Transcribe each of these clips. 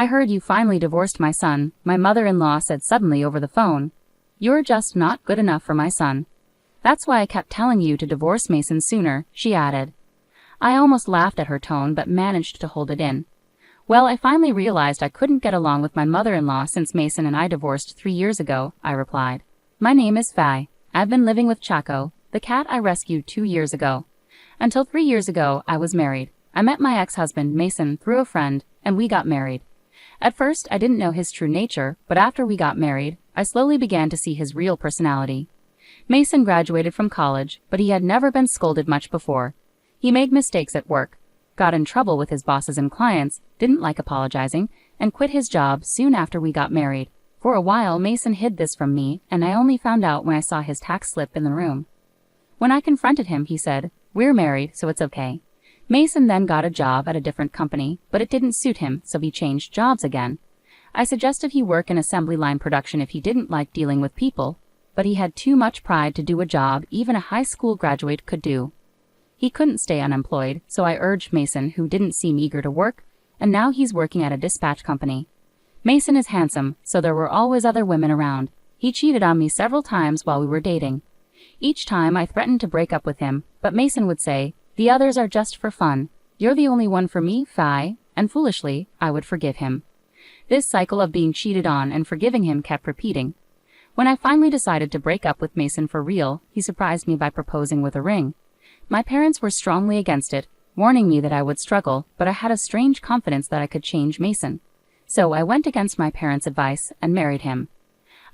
"I heard you finally divorced my son," my mother-in-law said suddenly over the phone. "You're just not good enough for my son. That's why I kept telling you to divorce Mason sooner," she added. I almost laughed at her tone but managed to hold it in. "Well, I finally realized I couldn't get along with my mother-in-law since Mason and I divorced 3 years ago," I replied. "My name is Fai. I've been living with Chaco, the cat I rescued 2 years ago. Until 3 years ago, I was married. I met my ex-husband, Mason, through a friend, and we got married. At first, I didn't know his true nature, but after we got married, I slowly began to see his real personality. Mason graduated from college, but he had never been scolded much before. He made mistakes at work, got in trouble with his bosses and clients, didn't like apologizing, and quit his job soon after we got married. For a while, Mason hid this from me, and I only found out when I saw his tax slip in the room. When I confronted him, he said, 'We're married, so it's okay.' Mason then got a job at a different company, but it didn't suit him, so he changed jobs again. I suggested he work in assembly line production if he didn't like dealing with people, but he had too much pride to do a job even a high school graduate could do. He couldn't stay unemployed, so I urged Mason, who didn't seem eager to work, and now he's working at a dispatch company. Mason is handsome, so there were always other women around. He cheated on me several times while we were dating. Each time I threatened to break up with him, but Mason would say, 'The others are just for fun. You're the only one for me, Fai,' and foolishly, I would forgive him. This cycle of being cheated on and forgiving him kept repeating. When I finally decided to break up with Mason for real, he surprised me by proposing with a ring. My parents were strongly against it, warning me that I would struggle, but I had a strange confidence that I could change Mason. So I went against my parents' advice and married him.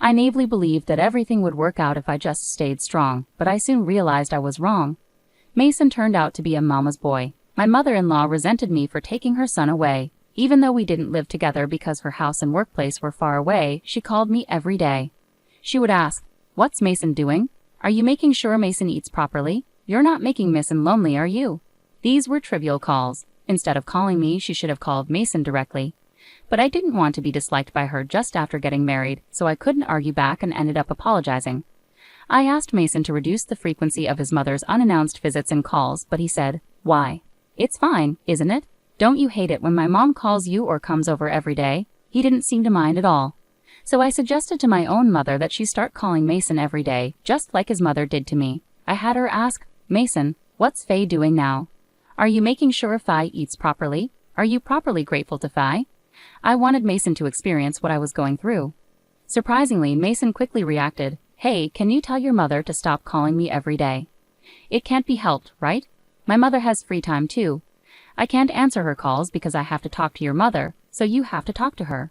I naively believed that everything would work out if I just stayed strong, but I soon realized I was wrong. Mason turned out to be a mama's boy. My mother-in-law resented me for taking her son away. Even though we didn't live together because her house and workplace were far away, she called me every day. She would ask, "What's Mason doing? Are you making sure Mason eats properly? You're not making Mason lonely, are you?" These were trivial calls. Instead of calling me, she should have called Mason directly. But I didn't want to be disliked by her just after getting married, so I couldn't argue back and ended up apologizing. I asked Mason to reduce the frequency of his mother's unannounced visits and calls, but he said, "Why? It's fine, isn't it? Don't you hate it when my mom calls you or comes over every day?" He didn't seem to mind at all. So I suggested to my own mother that she start calling Mason every day, just like his mother did to me. I had her ask, "Mason, what's Faye doing now? Are you making sure Fai eats properly? Are you properly grateful to Fai?" I wanted Mason to experience what I was going through. Surprisingly, Mason quickly reacted, "Hey, can you tell your mother to stop calling me every day? It can't be helped, right? My mother has free time too. I can't answer her calls because I have to talk to your mother, so you have to talk to her."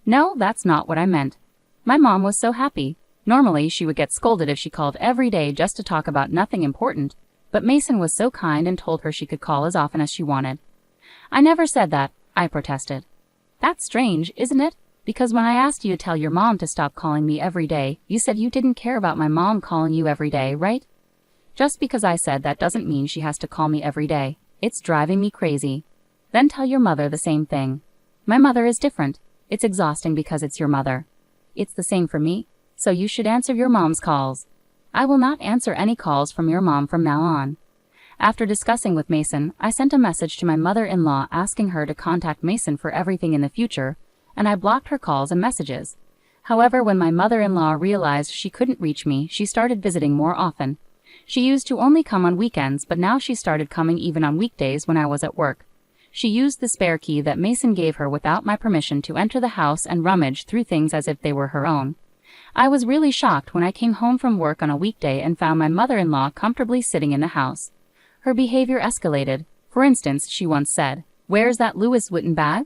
No, that's not what I meant. My mom was so happy. Normally, she would get scolded if she called every day just to talk about nothing important, but Mason was so kind and told her she could call as often as she wanted. "I never said that," I protested. "That's strange, isn't it? Because when I asked you to tell your mom to stop calling me every day, you said you didn't care about my mom calling you every day, right?" "Just because I said that doesn't mean she has to call me every day. It's driving me crazy." "Then tell your mother the same thing." "My mother is different. It's exhausting because it's your mother." "It's the same for me, so you should answer your mom's calls." "I will not answer any calls from your mom from now on." After discussing with Mason, I sent a message to my mother-in-law asking her to contact Mason for everything in the future, and I blocked her calls and messages. However, when my mother-in-law realized she couldn't reach me, she started visiting more often. She used to only come on weekends, but now she started coming even on weekdays when I was at work. She used the spare key that Mason gave her without my permission to enter the house and rummage through things as if they were her own. I was really shocked when I came home from work on a weekday and found my mother-in-law comfortably sitting in the house. Her behavior escalated. For instance, she once said, "Where's that Louis Vuitton bag?"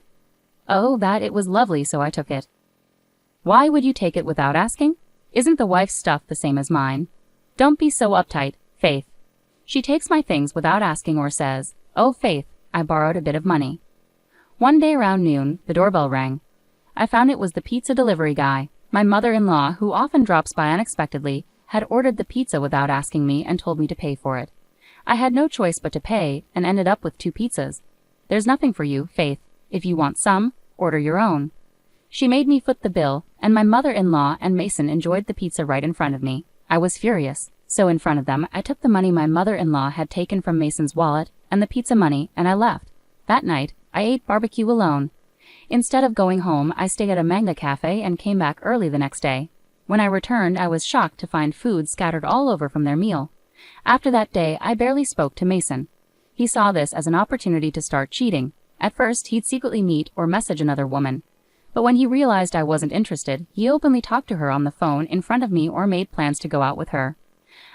"Oh, that it was lovely, so I took it." "Why would you take it without asking? Isn't the wife's stuff the same as mine?" "Don't be so uptight, Faith." She takes my things without asking or says, "Oh, Faith, I borrowed a bit of money." One day around noon, the doorbell rang. I found it was the pizza delivery guy. My mother-in-law, who often drops by unexpectedly, had ordered the pizza without asking me and told me to pay for it. I had no choice but to pay and ended up with 2 pizzas. "There's nothing for you, Faith. If you want some, order your own." She made me foot the bill, and my mother-in-law and Mason enjoyed the pizza right in front of me. I was furious, so in front of them, I took the money my mother-in-law had taken from Mason's wallet and the pizza money, and I left. That night, I ate barbecue alone. Instead of going home, I stayed at a manga cafe and came back early the next day. When I returned, I was shocked to find food scattered all over from their meal. After that day, I barely spoke to Mason. He saw this as an opportunity to start cheating. At first, he'd secretly meet or message another woman. But when he realized I wasn't interested, he openly talked to her on the phone in front of me or made plans to go out with her.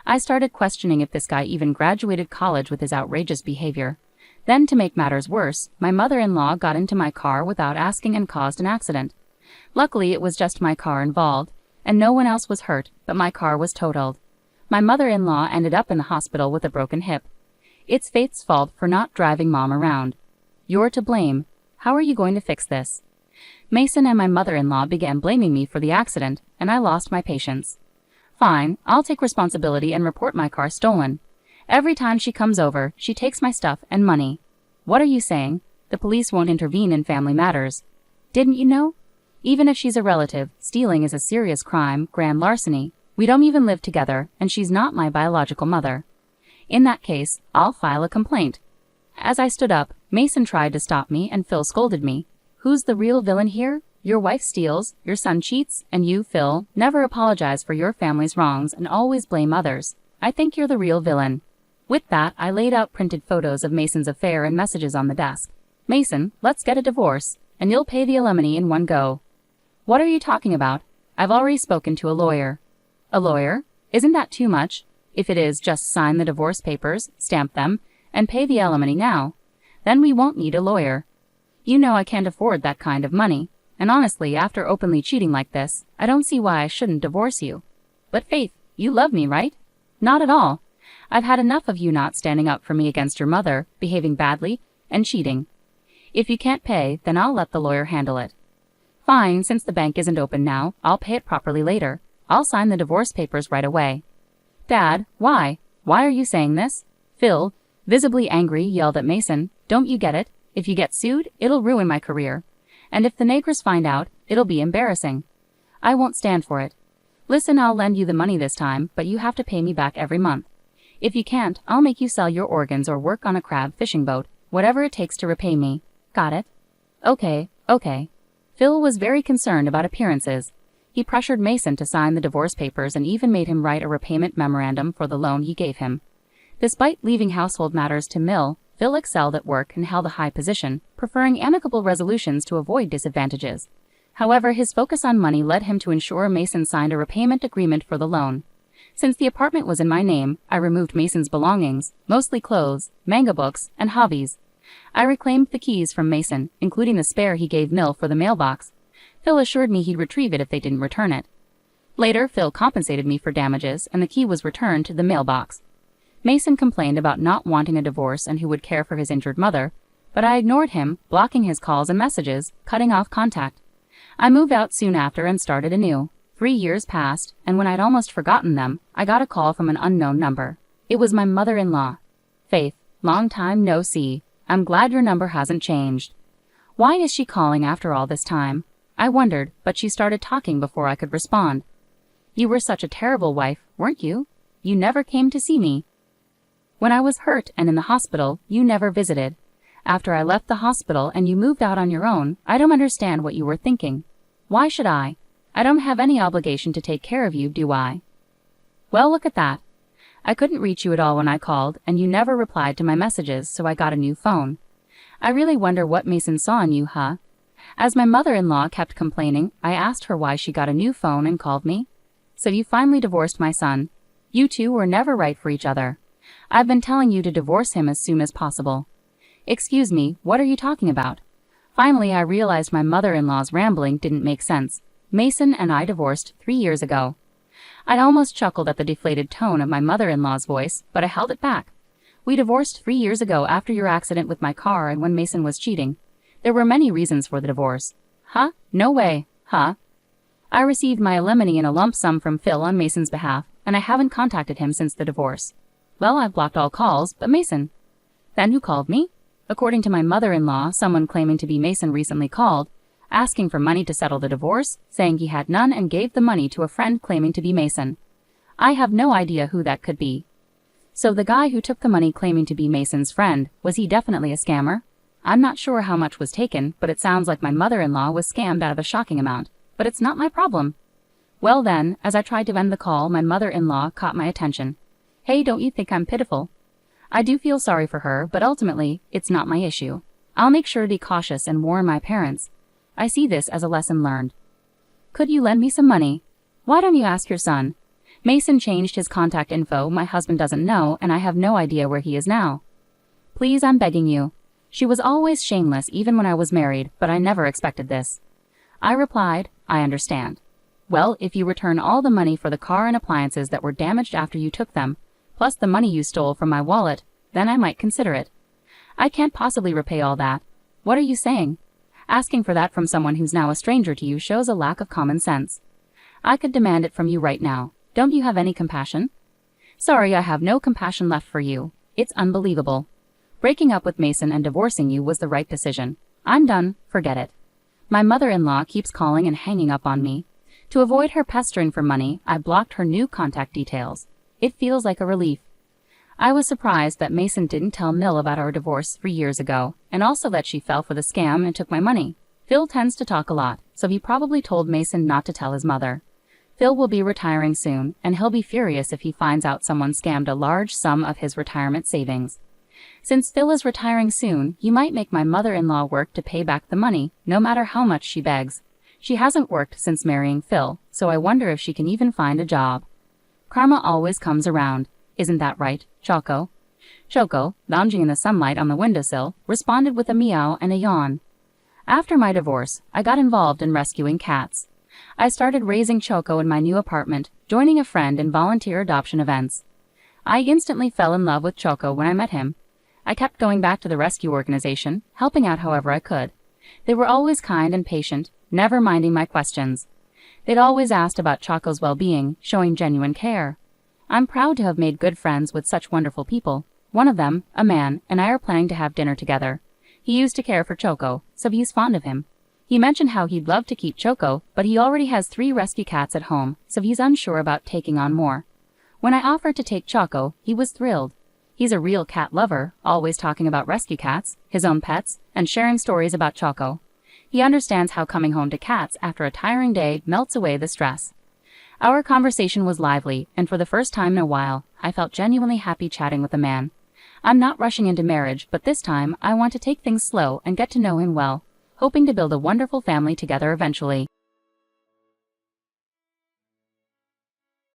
I started questioning if this guy even graduated college with his outrageous behavior. Then, to make matters worse, my mother-in-law got into my car without asking and caused an accident. Luckily, it was just my car involved, and no one else was hurt, but my car was totaled. My mother-in-law ended up in the hospital with a broken hip. It's Faith's fault for not driving Mom around. You're to blame. How are you going to fix this? Mason and my mother-in-law began blaming me for the accident, and I lost my patience. Fine, I'll take responsibility and report my car stolen. Every time she comes over, she takes my stuff and money. What are you saying? The police won't intervene in family matters. Didn't you know? Even if she's a relative, stealing is a serious crime, grand larceny. We don't even live together, and she's not my biological mother. In that case, I'll file a complaint. As I stood up, Mason tried to stop me and Phil scolded me. Who's the real villain here? Your wife steals, your son cheats, and you, Phil, never apologize for your family's wrongs and always blame others. I think you're the real villain. With that, I laid out printed photos of Mason's affair and messages on the desk. Mason, let's get a divorce, and you'll pay the alimony in one go. What are you talking about? I've already spoken to a lawyer. A lawyer? Isn't that too much? If it is, just sign the divorce papers, stamp them, and pay the alimony now. Then we won't need a lawyer. You know I can't afford that kind of money, and honestly, after openly cheating like this, I don't see why I shouldn't divorce you. But Faith, you love me, right? Not at all. I've had enough of you not standing up for me against your mother, behaving badly, and cheating. If you can't pay, then I'll let the lawyer handle it. Fine, since the bank isn't open now, I'll pay it properly later. I'll sign the divorce papers right away. Dad, why? Why are you saying this? Phil, visibly angry, yelled at Mason. Don't you get it? If you get sued, it'll ruin my career. And if the neighbors find out, it'll be embarrassing. I won't stand for it. Listen, I'll lend you the money this time, but you have to pay me back every month. If you can't, I'll make you sell your organs or work on a crab fishing boat, whatever it takes to repay me. Got it? Okay. Phil was very concerned about appearances. He pressured Mason to sign the divorce papers and even made him write a repayment memorandum for the loan he gave him. Despite leaving household matters to Mill, Phil excelled at work and held a high position, preferring amicable resolutions to avoid disadvantages. However, his focus on money led him to ensure Mason signed a repayment agreement for the loan. Since the apartment was in my name, I removed Mason's belongings, mostly clothes, manga books, and hobbies. I reclaimed the keys from Mason, including the spare he gave Mill for the mailbox. Phil assured me he'd retrieve it if they didn't return it. Later, Phil compensated me for damages, and the key was returned to the mailbox. Mason complained about not wanting a divorce and who would care for his injured mother, but I ignored him, blocking his calls and messages, cutting off contact. I moved out soon after and started anew. 3 years passed, and when I'd almost forgotten them, I got a call from an unknown number. It was my mother-in-law. Faith, long time no see. I'm glad your number hasn't changed. Why is she calling after all this time? I wondered, but she started talking before I could respond. You were such a terrible wife, weren't you? You never came to see me. When I was hurt and in the hospital, you never visited. After I left the hospital and you moved out on your own, I don't understand what you were thinking. Why should I? I don't have any obligation to take care of you, do I? Well, look at that. I couldn't reach you at all when I called, and you never replied to my messages, so I got a new phone. I really wonder what Mason saw in you, huh? As my mother-in-law kept complaining, I asked her why she got a new phone and called me. So you finally divorced my son. You two were never right for each other. I've been telling you to divorce him as soon as possible. Excuse me, what are you talking about? Finally, I realized my mother-in-law's rambling didn't make sense. Mason and I divorced 3 years ago. I'd almost chuckled at the deflated tone of my mother-in-law's voice, but I held it back. We divorced 3 years ago after your accident with my car and when Mason was cheating. There were many reasons for the divorce. Huh? No way. Huh? I received my alimony in a lump sum from Phil on Mason's behalf, and I haven't contacted him since the divorce. Well, I've blocked all calls, but Mason. Then who called me? According to my mother-in-law, someone claiming to be Mason recently called, asking for money to settle the divorce, saying he had none and gave the money to a friend claiming to be Mason. I have no idea who that could be. So the guy who took the money claiming to be Mason's friend, was he definitely a scammer? I'm not sure how much was taken, but it sounds like my mother-in-law was scammed out of a shocking amount. But it's not my problem. Well then, as I tried to end the call, my mother-in-law caught my attention. Hey, don't you think I'm pitiful? I do feel sorry for her, but ultimately, it's not my issue. I'll make sure to be cautious and warn my parents. I see this as a lesson learned. Could you lend me some money? Why don't you ask your son? Mason changed his contact info, my husband doesn't know, and I have no idea where he is now. Please, I'm begging you. She was always shameless even when I was married, but I never expected this. I replied, I understand. Well, if you return all the money for the car and appliances that were damaged after you took them, plus the money you stole from my wallet, then I might consider it. I can't possibly repay all that. What are you saying? Asking for that from someone who's now a stranger to you shows a lack of common sense. I could demand it from you right now. Don't you have any compassion? Sorry, I have no compassion left for you. It's unbelievable. Breaking up with Mason and divorcing you was the right decision. I'm done, forget it. My mother-in-law keeps calling and hanging up on me. To avoid her pestering for money, I blocked her new contact details. It feels like a relief. I was surprised that Mason didn't tell Mill about our divorce 3 years ago, and also that she fell for the scam and took my money. Phil tends to talk a lot, so he probably told Mason not to tell his mother. Phil will be retiring soon, and he'll be furious if he finds out someone scammed a large sum of his retirement savings. Since Phil is retiring soon, he might make my mother-in-law work to pay back the money, no matter how much she begs. She hasn't worked since marrying Phil, so I wonder if she can even find a job. Karma always comes around. Isn't that right, Choco? Choco, lounging in the sunlight on the windowsill, responded with a meow and a yawn. After my divorce, I got involved in rescuing cats. I started raising Choco in my new apartment, joining a friend in volunteer adoption events. I instantly fell in love with Choco when I met him. I kept going back to the rescue organization, helping out however I could. They were always kind and patient, never minding my questions. They'd always asked about Choco's well-being, showing genuine care. I'm proud to have made good friends with such wonderful people. One of them, a man, and I are planning to have dinner together. He used to care for Choco, so he's fond of him. He mentioned how he'd love to keep Choco, but he already has 3 rescue cats at home, so he's unsure about taking on more. When I offered to take Choco, he was thrilled. He's a real cat lover, always talking about rescue cats, his own pets, and sharing stories about Choco. He understands how coming home to cats after a tiring day melts away the stress. Our conversation was lively, and for the first time in a while, I felt genuinely happy chatting with a man. I'm not rushing into marriage, but this time I want to take things slow and get to know him well, hoping to build a wonderful family together eventually.